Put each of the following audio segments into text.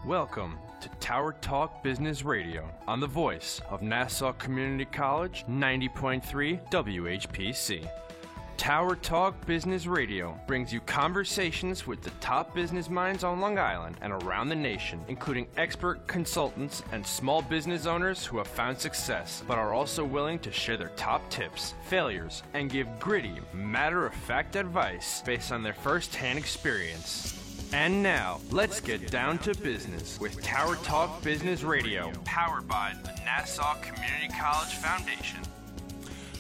Welcome to Tower Talk Business Radio on the voice of Nassau Community College 90.3 WHPC. Tower Talk Business Radio brings you conversations with the top business minds on Long Island and around the nation, including expert consultants and small business owners who have found success, but are also willing to share their top tips, failures, and give gritty, matter-of-fact advice based on their first-hand experience. And now, let's get down to business with Tower Talk Business Radio, powered by the Nassau Community College Foundation.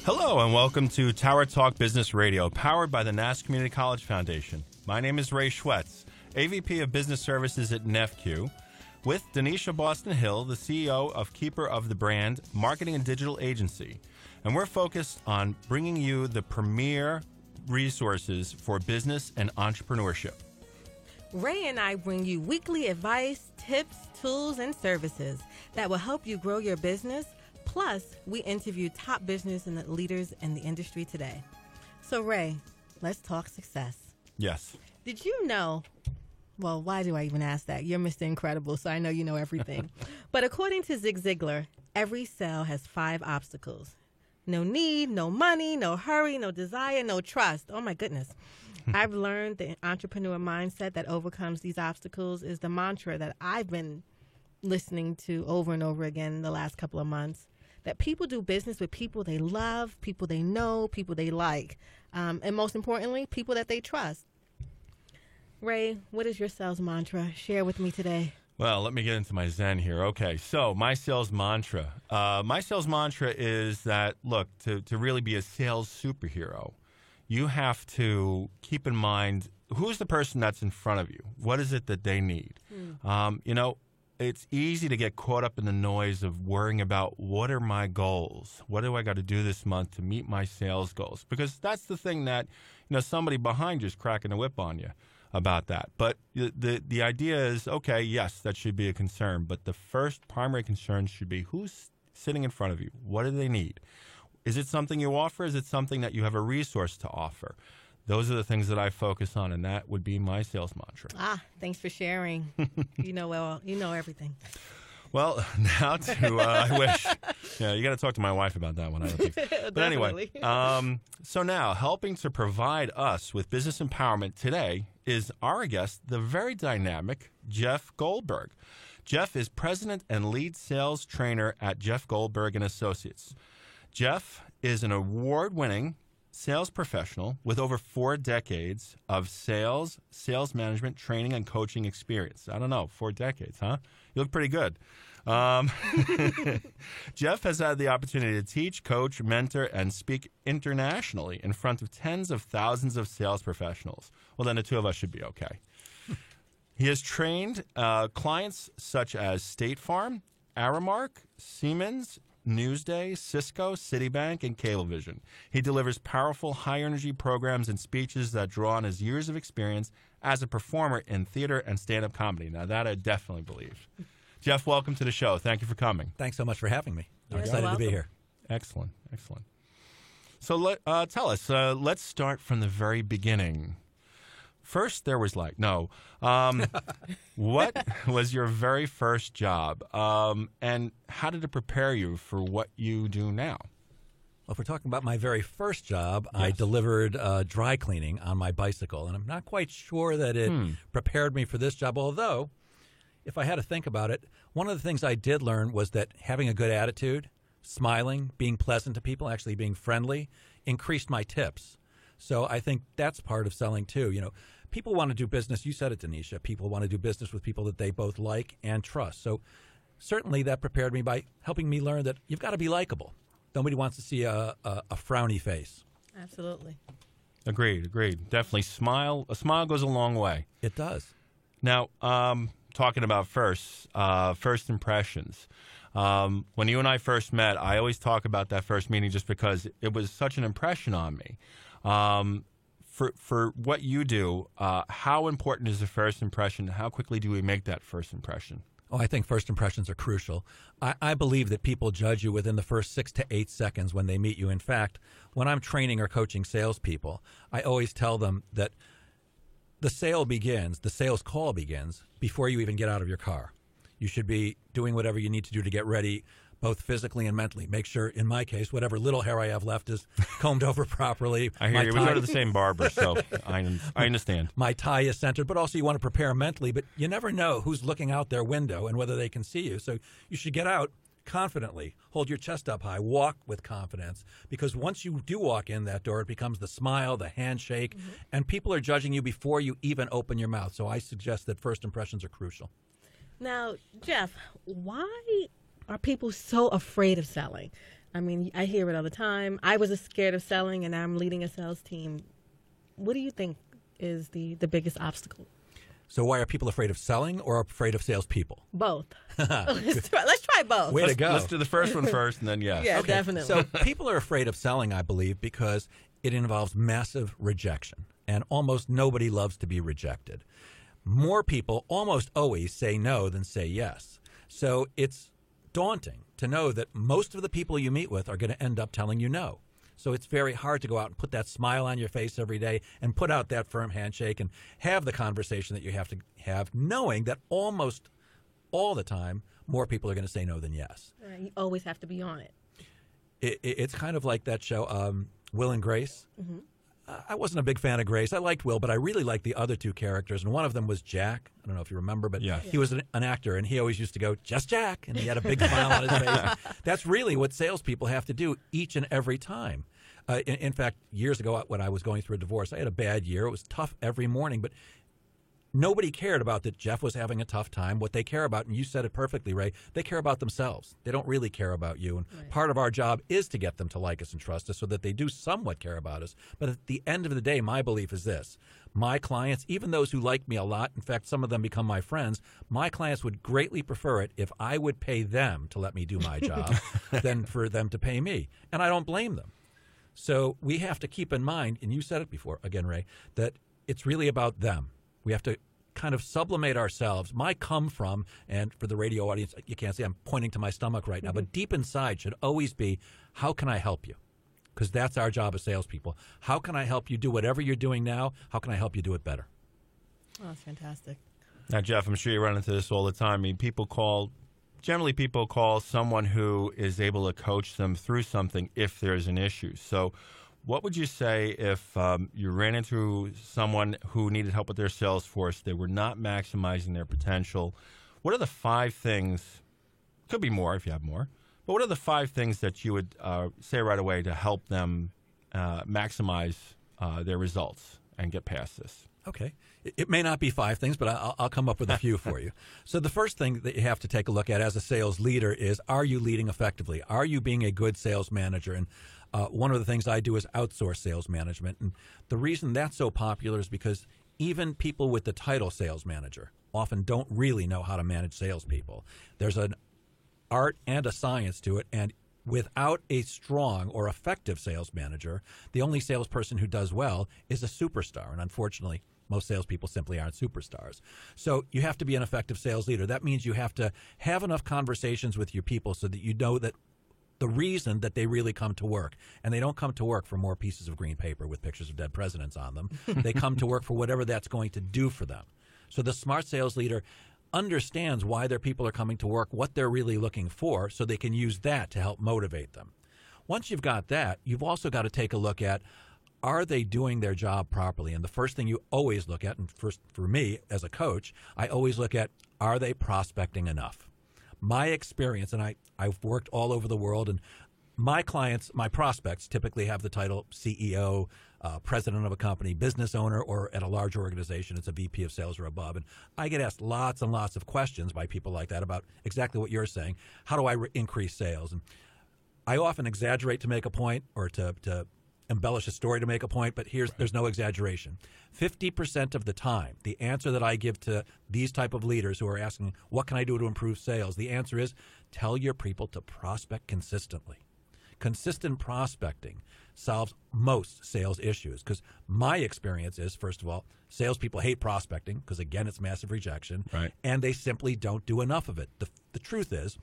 Hello and welcome to Tower Talk Business Radio, powered by the Nassau Community College Foundation. My name is Ray Schwetz, AVP of Business Services at NEFCU, with Denisha Boston Hill, the CEO of Keeper of the Brand, Marketing and Digital Agency. And we're focused on bringing you the premier resources for business and entrepreneurship. Ray and I bring you weekly advice, tips, tools, and services that will help you grow your business. Plus, we interview top business and leaders in the industry today. So, Ray, let's talk success. Yes. Did you know, well, why do I even ask that? You're Mr. Incredible, so I know you know everything. But according to Zig Ziglar, every sale has 5 obstacles. No need, no money, no hurry, no desire, no trust. Oh, my goodness. I've learned the entrepreneur mindset that overcomes these obstacles is the mantra that I've been listening to over and over again in the last couple of months, that people do business with people they love, people they know, people they like, and most importantly, people that they trust. Ray, what is your sales mantra? Share with me today. Well, let me get into my zen here. Okay, so my sales mantra. My sales mantra is that, look, to really be a sales superhero, you have to keep in mind who's the person that's in front of you. What is it that they need? It's easy to get caught up in the noise of worrying about what are my goals? What do I got to do this month to meet my sales goals? Because that's the thing that, somebody behind you is cracking the whip on you about that. But the idea is, okay, yes, that should be a concern. But the first primary concern should be who's sitting in front of you? What do they need? Is it something you offer? Is it something that you have a resource to offer? Those are the things that I focus on, and that would be my sales mantra. Thanks for sharing. You know everything. Well, now I wish. Yeah, you got to talk to my wife about that one. I don't think. But anyway, so now helping to provide us with business empowerment today is our guest, the very dynamic Jeff Goldberg. Jeff is president and lead sales trainer at Jeff Goldberg and Associates. Jeff is an award-winning sales professional with over 4 decades of sales management, training, and coaching experience. I don't know, 4 decades, huh? You look pretty good. Jeff has had the opportunity to teach, coach, mentor, and speak internationally in front of tens of thousands of sales professionals. Well, then the two of us should be okay. He has trained clients such as State Farm, Aramark, Siemens, Newsday, Cisco, Citibank, and Cablevision. He delivers powerful, high-energy programs and speeches that draw on his years of experience as a performer in theater and stand-up comedy. Now, that I definitely believe. Jeff, welcome to the show. Thank you for coming. Thanks so much for having me. I'm You're excited welcome. to be here. Excellent. So tell us, let's start from the very beginning. First, there was what was your very first job, and how did it prepare you for what you do now? Well, if we're talking about my very first job, Yes. I delivered dry cleaning on my bicycle, and I'm not quite sure that it prepared me for this job, although if I had to think about it, one of the things I did learn was that having a good attitude, smiling, being pleasant to people, actually being friendly, increased my tips. So I think that's part of selling, too. People want to do business. You said it, Denisha. People want to do business with people that they both like and trust. So certainly that prepared me by helping me learn that you've got to be likable. Nobody wants to see a frowny face. Absolutely. Agreed. Definitely a smile goes a long way. It does. Now, talking about first impressions. When you and I first met, I always talk about that first meeting just because it was such an impression on me. For what you do, how important is the first impression? How quickly do we make that first impression? Oh, I think first impressions are crucial. I believe that people judge you within the first 6 to 8 seconds when they meet you. In fact, when I'm training or coaching salespeople, I always tell them that the sales call begins before you even get out of your car. You should be doing whatever you need to do to get ready, both physically and mentally. Make sure, in my case, whatever little hair I have left is combed over properly. I hear you. We go to the same barber, so I understand. My tie is centered, but also you want to prepare mentally. But you never know who's looking out their window and whether they can see you. So you should get out confidently, hold your chest up high, walk with confidence, because once you do walk in that door, it becomes the smile, the handshake, and people are judging you before you even open your mouth. So I suggest that first impressions are crucial. Now, Jeff, why are people so afraid of selling? I mean, I hear it all the time. I was scared of selling, and I'm leading a sales team. What do you think is the biggest obstacle? So why are people afraid of selling or afraid of salespeople? Both. Let's try both. Way to go. Let's do the first one first, and then yes. Yeah, Okay, definitely. So people are afraid of selling, I believe, because it involves massive rejection, and almost nobody loves to be rejected. More people almost always say no than say yes. So it's daunting to know that most of the people you meet with are going to end up telling you no. So it's very hard to go out and put that smile on your face every day and put out that firm handshake and have the conversation that you have to have, knowing that almost all the time more people are going to say no than yes. You always have to be on it. It's kind of like that show, Will and Grace. Mm-hmm. I wasn't a big fan of Grace. I liked Will, but I really liked the other two characters, and one of them was Jack. I don't know if you remember, but Yes. he was an actor, and he always used to go, "Just Jack," and he had a big smile on his face. That's really what salespeople have to do each and every time. In fact, years ago when I was going through a divorce, I had a bad year. It was tough every morning, but nobody cared about that Jeff was having a tough time. What they care about, and you said it perfectly, Ray, they care about themselves. They don't really care about you. And part of our job is to get them to like us and trust us so that they do somewhat care about us. But at the end of the day, my belief is this. My clients, even those who like me a lot, in fact, some of them become my friends, my clients would greatly prefer it if I would pay them to let me do my job than for them to pay me. And I don't blame them. So we have to keep in mind, and you said it before, again, Ray, that it's really about them. We have to kind of sublimate ourselves. My come from, and for the radio audience, you can't see, I'm pointing to my stomach right now, but deep inside should always be, how can I help you? Because that's our job as salespeople. How can I help you do whatever you're doing now? How can I help you do it better? Oh, that's fantastic. Now, Jeff, I'm sure you run into this all the time. I mean, people call someone who is able to coach them through something if there's an issue. So what would you say if you ran into someone who needed help with their sales force, they were not maximizing their potential? What are the 5 things, could be more if you have more, but what are the 5 things that you would say right away to help them maximize their results and get past this? Okay. It may not be 5 things, but I'll come up with a few for you. So the first thing that you have to take a look at as a sales leader is, are you leading effectively? Are you being a good sales manager? And one of the things I do is outsource sales management. And the reason that's so popular is because even people with the title sales manager often don't really know how to manage salespeople. There's an art and a science to it, and without a strong or effective sales manager, the only salesperson who does well is a superstar. And unfortunately, most salespeople simply aren't superstars. So you have to be an effective sales leader. That means you have to have enough conversations with your people so that you know that the reason that they really come to work, and they don't come to work for more pieces of green paper with pictures of dead presidents on them. They come to work for whatever that's going to do for them. So the smart sales leader understands why their people are coming to work, what they're really looking for, so they can use that to help motivate them. Once you've got that, you've also got to take a look at, are they doing their job properly? And the first thing you always look at, and first for me as a coach, I always look at, are they prospecting enough? My experience, and I've worked all over the world, and my clients, my prospects, typically have the title CEO, president of a company, business owner, or at a large organization, it's a VP of sales or above. And I get asked lots and lots of questions by people like that about exactly what you're saying. How do I increase sales? And I often exaggerate to make a point, or to embellish a story to make a point, but there's no exaggeration. 50% of the time, the answer that I give to these type of leaders who are asking, what can I do to improve sales? The answer is, tell your people to prospect consistently. Consistent prospecting solves most sales issues, because my experience is, first of all, salespeople hate prospecting because, again, it's massive rejection, right, and they simply don't do enough of it. The truth is,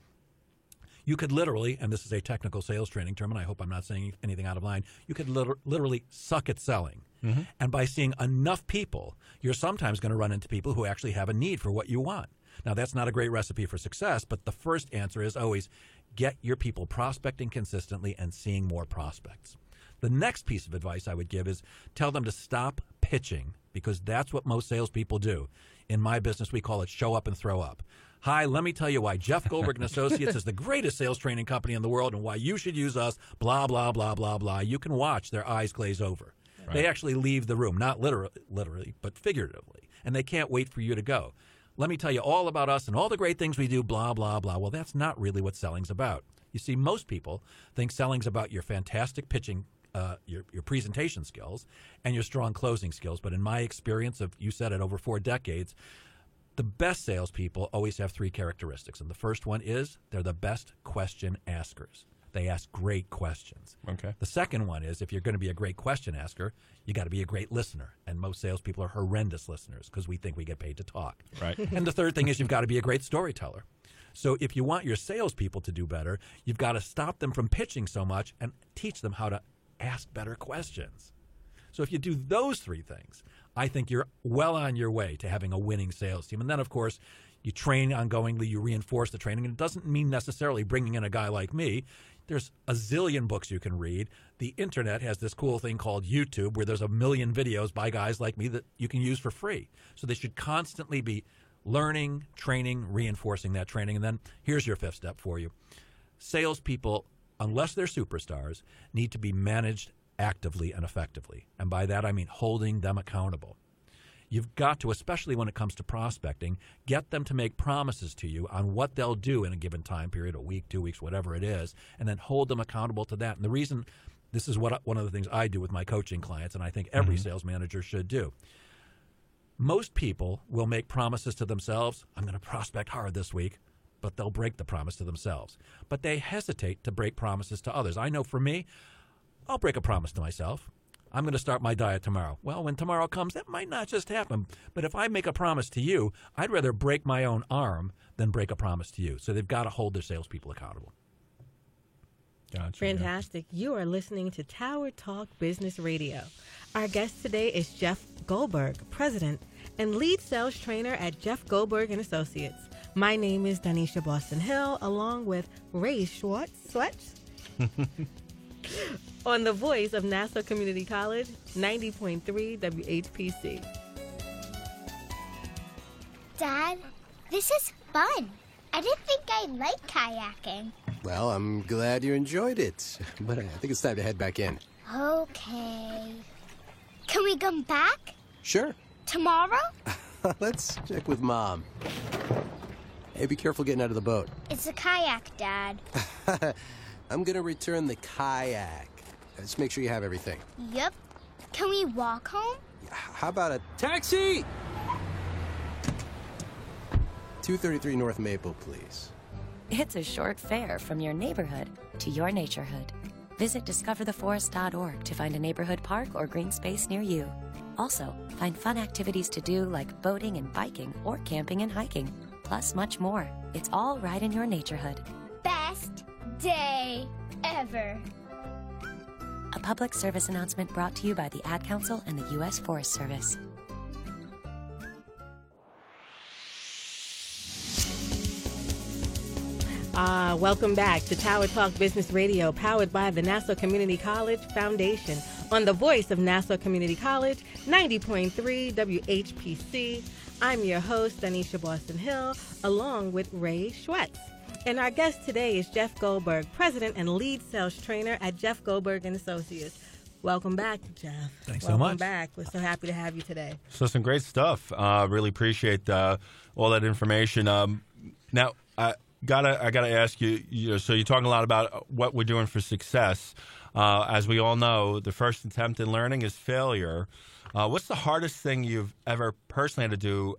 You could literally, and this is a technical sales training term, and I hope I'm not saying anything out of line, you could literally suck at selling. Mm-hmm. And by seeing enough people, you're sometimes going to run into people who actually have a need for what you want. Now, that's not a great recipe for success, but the first answer is always get your people prospecting consistently and seeing more prospects. The next piece of advice I would give is tell them to stop pitching, because that's what most salespeople do. In my business, we call it show up and throw up. Hi, let me tell you why Jeff Goldberg and Associates is the greatest sales training company in the world and why you should use us, blah, blah, blah, blah, blah. You can watch their eyes glaze over. Right. They actually leave the room, not literally, but figuratively, and they can't wait for you to go. Let me tell you all about us and all the great things we do, blah, blah, blah. Well, that's not really what selling's about. You see, most people think selling's about your fantastic pitching, your presentation skills, and your strong closing skills. But in my experience of, you said it, over 4 decades, the best salespeople always have 3 characteristics. And the first one is they're the best question askers. They ask great questions. Okay. The second one is if you're going to be a great question asker, you got to be a great listener. And most salespeople are horrendous listeners because we think we get paid to talk. Right. And the third thing is you've got to be a great storyteller. So if you want your salespeople to do better, you've got to stop them from pitching so much and teach them how to ask better questions. So if you do those 3 things, I think you're well on your way to having a winning sales team. And then, of course, you train ongoingly, you reinforce the training. And it doesn't mean necessarily bringing in a guy like me. There's a zillion books you can read. The internet has this cool thing called YouTube where there's a million videos by guys like me that you can use for free. So they should constantly be learning, training, reinforcing that training. And then here's your 5th step for you. Salespeople, unless they're superstars, need to be managed actively and effectively. And by that, I mean holding them accountable. You've got to, especially when it comes to prospecting, get them to make promises to you on what they'll do in a given time period, a week, 2 weeks, whatever it is, and then hold them accountable to that. And the reason, this is one of the things I do with my coaching clients, and I think every sales manager should do. Most people will make promises to themselves. I'm going to prospect hard this week, but they'll break the promise to themselves. But they hesitate to break promises to others. I know for me, I'll break a promise to myself. I'm going to start my diet tomorrow. Well, when tomorrow comes, that might not just happen. But if I make a promise to you, I'd rather break my own arm than break a promise to you. So they've got to hold their salespeople accountable. Gotcha. Fantastic. You are listening to Tower Talk Business Radio. Our guest today is Jeff Goldberg, President and Lead Sales Trainer at Jeff Goldberg and Associates. My name is Danisha Boston Hill, along with Ray Schwartz. On the voice of Nassau Community College, 90.3 WHPC. Dad, this is fun. I didn't think I'd like kayaking. Well, I'm glad you enjoyed it, but I think it's time to head back in. Okay. Can we come back? Sure. Tomorrow? Let's check with Mom. Hey, be careful getting out of the boat. It's a kayak, Dad. I'm going to return the kayak. Just make sure you have everything. Yep. Can we walk home? How about a taxi? 233 North Maple, please. It's a short fare from your neighborhood to your naturehood. Visit discovertheforest.org to find a neighborhood park or green space near you. Also, find fun activities to do like boating and biking or camping and hiking, plus much more. It's all right in your naturehood. Best day ever. A public service announcement brought to you by the Ad Council and the U.S. Forest Service. Welcome back to Tower Talk Business Radio, powered by the Nassau Community College Foundation, on the voice of Nassau Community College, 90.3 WHPC. I'm your host, Danisha Boston Hill, along with Ray Schwartz. And our guest today is Jeff Goldberg, President and Lead Sales Trainer at Jeff Goldberg and Associates. Welcome back, Jeff. Thanks so much. Welcome back. We're so happy to have you today. So some great stuff. Really appreciate all that information. Now, I gotta ask you. So you're talking a lot about what we're doing for success. As we all know, the first attempt in learning is failure. What's the hardest thing you've ever personally had to do,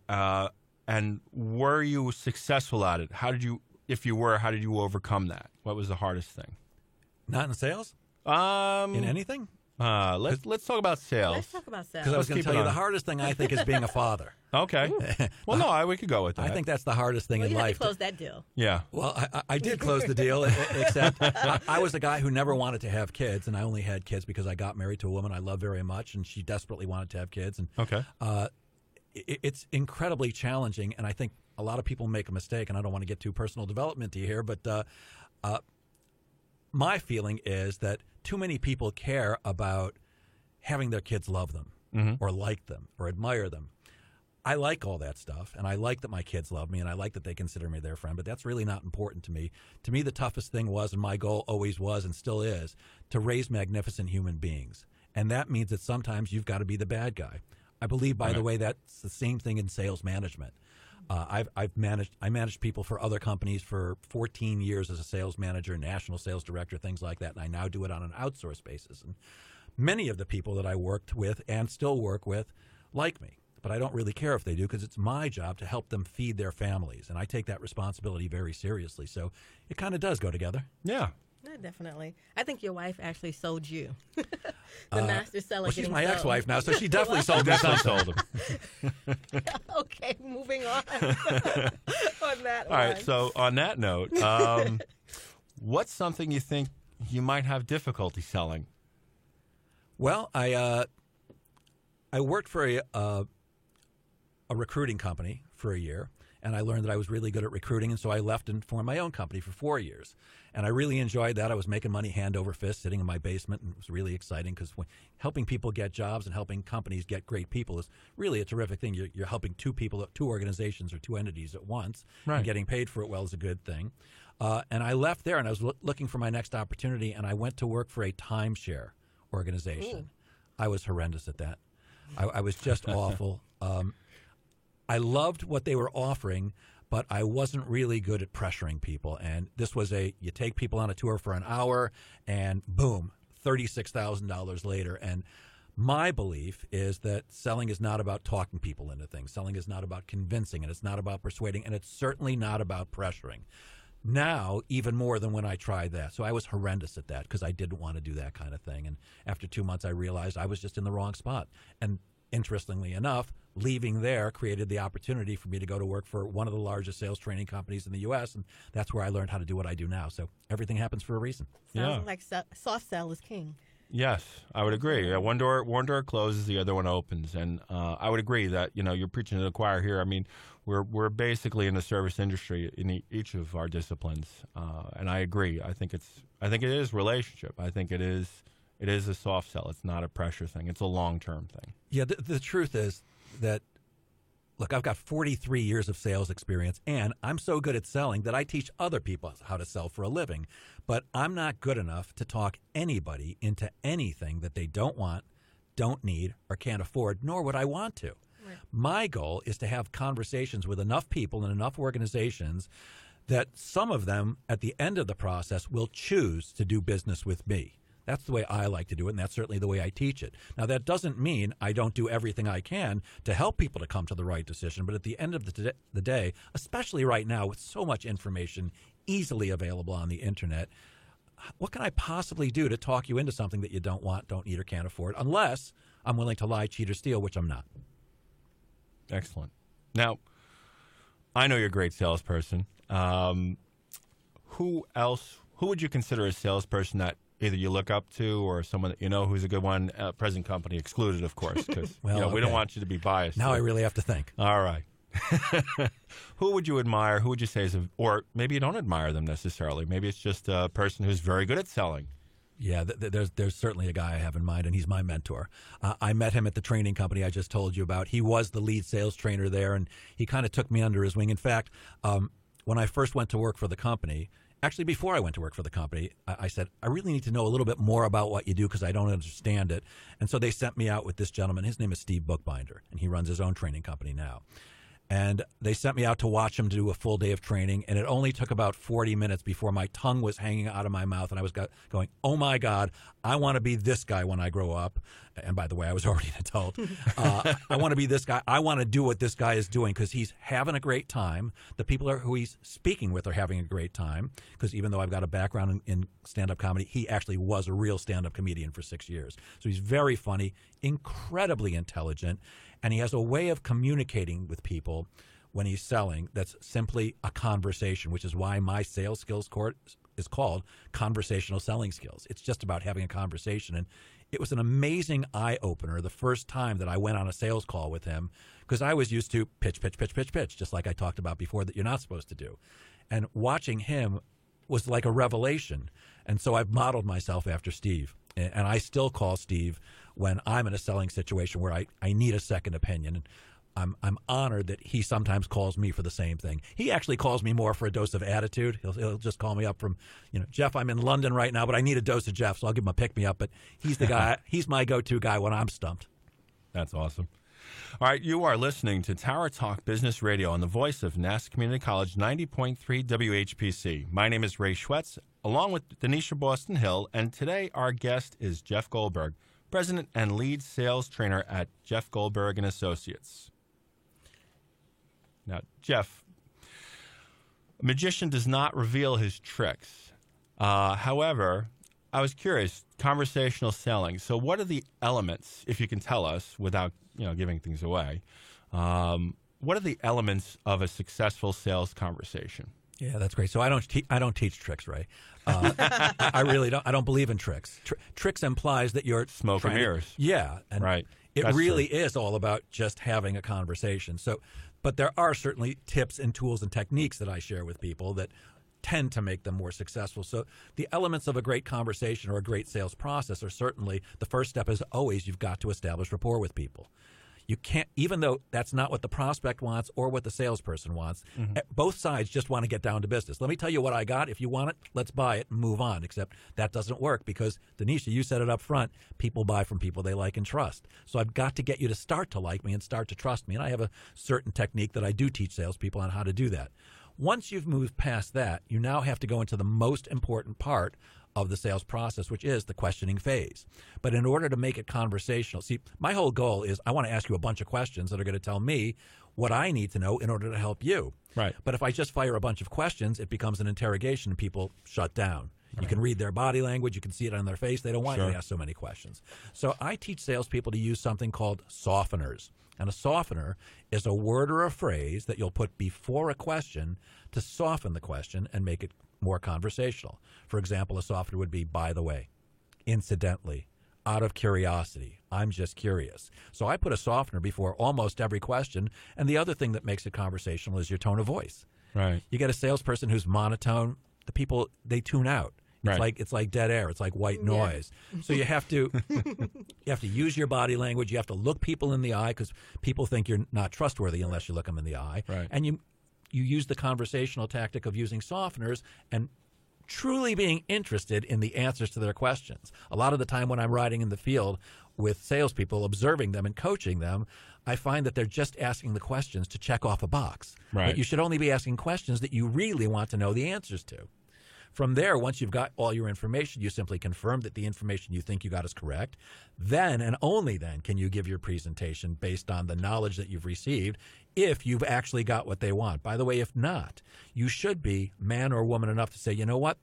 and were you successful at it? How did you overcome that? What was the hardest thing? Not in sales? In anything? Let's talk about sales. Let's talk about sales. Because I was Let's going keep to it tell you, on. the hardest thing I think is being a father. Okay. Well, no, we could go with that. I think that's the hardest thing Well, in you had to life. close that deal. Yeah. Well, I did close the deal, except I was a guy who never wanted to have kids, and I only had kids because I got married to a woman I love very much, and she desperately wanted to have kids. And Okay. it's incredibly challenging, and I think a lot of people make a mistake, and I don't want to get too personal development-y here, but my feeling is that too many people care about having their kids love them or like them or admire them. I like all that stuff, and I like that my kids love me, and I like that they consider me their friend, but that's really not important to me. To me, the toughest thing was, and my goal always was and still is, to raise magnificent human beings. And that means that sometimes you've got to be the bad guy. I believe, by the way, that's the same thing in sales management. I managed people for other companies for 14 years as a sales manager, national sales director, things like that, and I now do it on an outsourced basis. And many of the people that I worked with and still work with like me, but I don't really care if they do because it's my job to help them feed their families, and I take that responsibility very seriously. So it kind of does go together. Yeah. Yeah, definitely. I think your wife actually sold you. The master seller. Well, she's getting my sold. ex-wife now, so she definitely sold me Definitely something. sold him. Okay, moving on. On that All right. So on that note, what's something you think you might have difficulty selling? Well, I worked for a recruiting company for a year, and I learned that I was really good at recruiting, and so I left and formed my own company for 4 years. And I really enjoyed that. I was making money hand over fist, sitting in my basement, and it was really exciting because helping people get jobs and helping companies get great people is really a terrific thing. You're helping two people, two organizations or two entities at once, Right. and getting paid for it well is a good thing. And I left there, and I was looking for my next opportunity, and I went to work for a timeshare organization. Ooh. I was horrendous at that. I was just awful. I loved what they were offering, but I wasn't really good at pressuring people. And this was you take people on a tour for an hour, and boom, $36,000 later. And my belief is that selling is not about talking people into things. Selling is not about convincing, and it's not about persuading, and it's certainly not about pressuring. Now, even more than when I tried that. So I was horrendous at that because I didn't want to do that kind of thing. And after 2 months, I realized I was just in the wrong spot. And interestingly enough, leaving there created the opportunity for me to go to work for one of the largest sales training companies in the U.S., and that's where I learned how to do what I do now. So everything happens for a reason. Sounds like soft sell is king. Yes, I would agree. Yeah, one door closes, the other one opens, and I would agree that you're preaching to the choir here. I mean, we're basically in the service industry in each of our disciplines, and I agree. I think it is relationship. I think it is a soft sell. It's not a pressure thing. It's a long-term thing. Yeah, the truth is that, look, I've got 43 years of sales experience, and I'm so good at selling that I teach other people how to sell for a living. But I'm not good enough to talk anybody into anything that they don't want, don't need, or can't afford, nor would I want to. Right. My goal is to have conversations with enough people and enough organizations that some of them, at the end of the process, will choose to do business with me. That's the way I like to do it, and that's certainly the way I teach it. Now, that doesn't mean I don't do everything I can to help people to come to the right decision, but at the end of the day, especially right now with so much information easily available on the Internet, what can I possibly do to talk you into something that you don't want, don't need, or can't afford, unless I'm willing to lie, cheat, or steal, which I'm not. Excellent. Now, I know you're a great salesperson. Who would you consider a salesperson that either you look up to or someone that you know who's a good one, present company excluded, of course, because we don't want you to be biased. Now I really have to think. All right. Who would you admire? Who would you say or maybe you don't admire them necessarily. Maybe it's just a person who's very good at selling. Yeah, there's certainly a guy I have in mind, and he's my mentor. I met him at the training company I just told you about. He was the lead sales trainer there, and he kind of took me under his wing. In fact, when I first went to work for the company, actually before I went to work for the company, I said, I really need to know a little bit more about what you do because I don't understand it. And so they sent me out with this gentleman. His name is Steve Bookbinder, and he runs his own training company now. And they sent me out to watch him do a full day of training, and it only took about 40 minutes before my tongue was hanging out of my mouth, and I was going, oh, my God, I want to be this guy when I grow up. and by the way, I was already an adult. I want to be this guy. I want to do what this guy is doing because he's having a great time. The people who he's speaking with are having a great time because even though I've got a background in stand-up comedy, he actually was a real stand-up comedian for 6 years. So he's very funny, incredibly intelligent, and he has a way of communicating with people when he's selling that's simply a conversation, which is why my sales skills course is called Conversational Selling Skills. It's just about having a conversation. And it was an amazing eye-opener the first time that I went on a sales call with him because I was used to pitch, just like I talked about before that you're not supposed to do. And watching him was like a revelation. And so I've modeled myself after Steve. And I still call Steve when I'm in a selling situation where I need a second opinion. And I'm honored that he sometimes calls me for the same thing. He actually calls me more for a dose of attitude. He'll just call me up from, Jeff, I'm in London right now, but I need a dose of Jeff, so I'll give him a pick-me-up. But he's the guy. He's my go-to guy when I'm stumped. That's awesome. All right, you are listening to Tower Talk Business Radio on the voice of Nassau Community College 90.3 WHPC. My name is Ray Schwetz, along with Denisha Boston Hill, and today our guest is Jeff Goldberg, President and Lead Sales Trainer at Jeff Goldberg & Associates. Now, Jeff, a magician does not reveal his tricks. However, I was curious, conversational selling. So what are the elements, if you can tell us without giving things away, what are the elements of a successful sales conversation? Yeah, that's great. So I don't teach tricks, Ray. I really don't. I don't believe in tricks. Tricks implies that you're smoke and mirrors. Yeah, and right. It That's really true. is all about just having a conversation. So, but there are certainly tips and tools and techniques that I share with people that tend to make them more successful. So the elements of a great conversation or a great sales process are certainly the first step is always you've got to establish rapport with people. You can't, even though that's not what the prospect wants or what the salesperson wants, both sides just want to get down to business. Let me tell you what I got. If you want it, let's buy it and move on. Except that doesn't work because, Denisha, you said it up front, people buy from people they like and trust. So I've got to get you to start to like me and start to trust me. And I have a certain technique that I do teach salespeople on how to do that. Once you've moved past that, you now have to go into the most important part of the sales process, which is the questioning phase. But in order to make it conversational, see, my whole goal is I want to ask you a bunch of questions that are going to tell me what I need to know in order to help you. Right. But if I just fire a bunch of questions, it becomes an interrogation and people shut down. You can read their body language. You can see it on their face. They don't want you to ask so many questions. So I teach salespeople to use something called softeners. And a softener is a word or a phrase that you'll put before a question to soften the question and make it more conversational. For example, a softener would be, by the way, incidentally, out of curiosity, I'm just curious. So I put a softener before almost every question. And the other thing that makes it conversational is your tone of voice. Right. You get a salesperson who's monotone, the people, they tune out. It's like dead air. It's like white noise. So you have to use your body language. You have to look people in the eye because people think you're not trustworthy unless you look them in the eye. Right. And you use the conversational tactic of using softeners and truly being interested in the answers to their questions. A lot of the time when I'm riding in the field with salespeople, observing them and coaching them, I find that they're just asking the questions to check off a box. Right. But you should only be asking questions that you really want to know the answers to. From there, once you've got all your information, you simply confirm that the information you think you got is correct. Then and only then can you give your presentation based on the knowledge that you've received if you've actually got what they want. By the way, if not, you should be man or woman enough to say, you know what?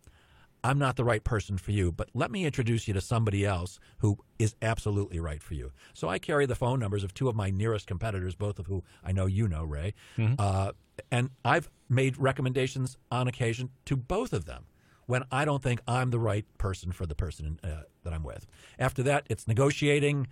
I'm not the right person for you, but let me introduce you to somebody else who is absolutely right for you. So I carry the phone numbers of two of my nearest competitors, both of who I know you know, Ray. And I've made recommendations on occasion to both of them when I don't think I'm the right person for the person that I'm with. After that, it's negotiating,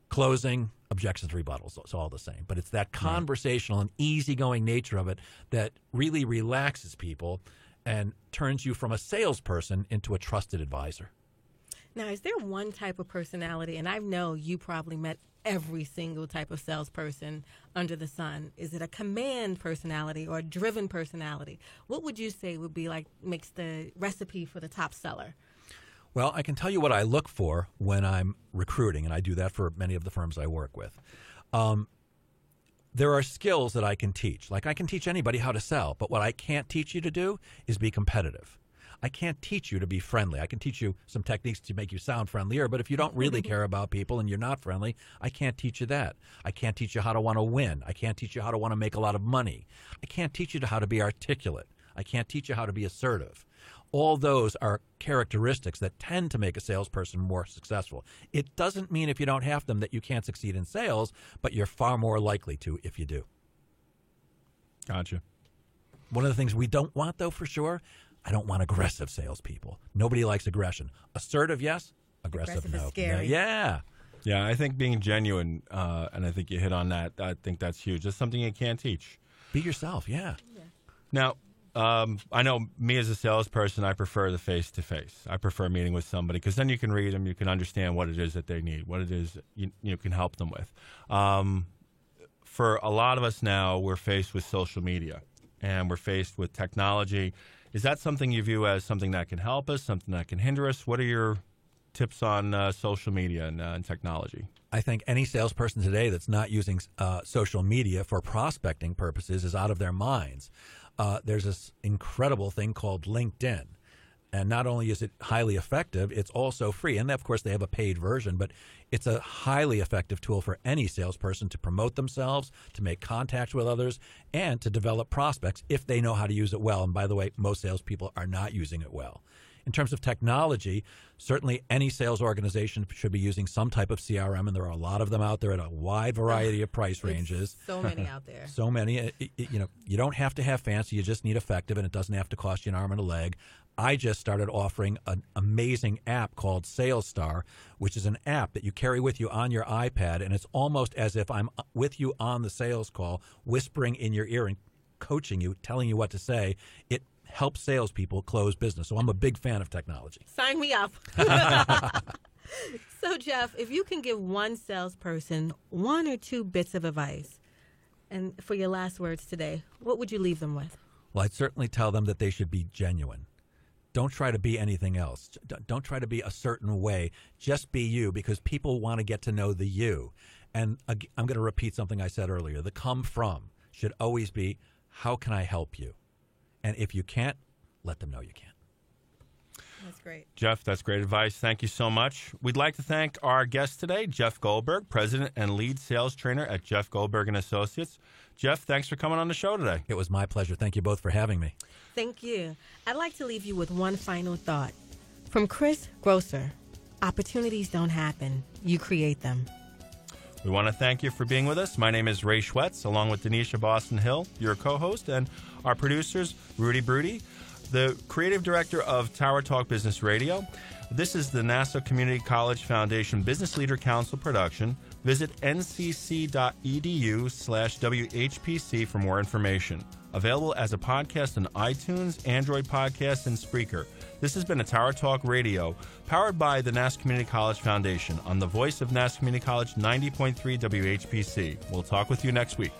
closing, objections, rebuttals. It's all the same. But it's that conversational and easygoing nature of it that really relaxes people and turns you from a salesperson into a trusted advisor. Now, is there one type of personality, and I know you probably met every single type of salesperson under the sun. Is it a command personality or a driven personality? What would you say would be like makes the recipe for the top seller? Well, I can tell you what I look for when I'm recruiting, and I do that for many of the firms I work with. There are skills that I can teach. Like I can teach anybody how to sell, but what I can't teach you to do is be competitive. I can't teach you to be friendly. I can teach you some techniques to make you sound friendlier, but if you don't really care about people and you're not friendly, I can't teach you that. I can't teach you how to want to win. I can't teach you how to want to make a lot of money. I can't teach you how to be articulate. I can't teach you how to be assertive. All those are characteristics that tend to make a salesperson more successful. It doesn't mean if you don't have them that you can't succeed in sales, but you're far more likely to if you do. Gotcha. One of the things we don't want, though, for sure, I don't want aggressive salespeople. Nobody likes aggression. Assertive, yes. Aggressive, no. Is scary. Yeah. Yeah, I think being genuine, and I think you hit on that, I think that's huge. That's something you can't teach. Be yourself, yeah. Now, I know me as a salesperson, I prefer the face-to-face. I prefer meeting with somebody because then you can read them, you can understand what it is that they need, what it is you can help them with. For a lot of us now, we're faced with social media, and we're faced with technology. Is that something you view as something that can help us, something that can hinder us? What are your tips on social media and technology? I think any salesperson today that's not using social media for prospecting purposes is out of their minds. There's this incredible thing called LinkedIn. And not only is it highly effective, it's also free. And, of course, they have a paid version, but it's a highly effective tool for any salesperson to promote themselves, to make contact with others, and to develop prospects if they know how to use it well. And, by the way, most salespeople are not using it well. In terms of technology, certainly any sales organization should be using some type of CRM, and there are a lot of them out there at a wide variety of price ranges. So many out there. So many. You don't have to have fancy. You just need effective, and it doesn't have to cost you an arm and a leg. I just started offering an amazing app called SalesStar, which is an app that you carry with you on your iPad, and it's almost as if I'm with you on the sales call, whispering in your ear and coaching you, telling you what to say. It helps salespeople close business. So I'm a big fan of technology. Sign me up. So, Jeff, if you can give one salesperson 1 or 2 bits of advice, and for your last words today, what would you leave them with? Well, I'd certainly tell them that they should be genuine. Don't try to be anything else. Don't try to be a certain way. Just be you, because people want to get to know the you. And I'm going to repeat something I said earlier. The come from should always be, how can I help you? And if you can't, let them know you can't. That's great. Jeff, that's great advice. Thank you so much. We'd like to thank our guest today, Jeff Goldberg, President and Lead Sales Trainer at Jeff Goldberg & Associates. Jeff, thanks for coming on the show today. It was my pleasure. Thank you both for having me. Thank you. I'd like to leave you with one final thought. From Chris Grosser, opportunities don't happen. You create them. We want to thank you for being with us. My name is Ray Schwetz, along with Denisha Boston Hill, your co-host, and our producers, Rudy Broody, the creative director of Tower Talk Business Radio. This is the Nassau Community College Foundation Business Leader Council production. Visit ncc.edu/WHPC for more information. Available as a podcast on iTunes, Android Podcasts, and Spreaker. This has been a Tower Talk Radio, powered by the Nassau Community College Foundation on the voice of Nassau Community College 90.3 WHPC. We'll talk with you next week.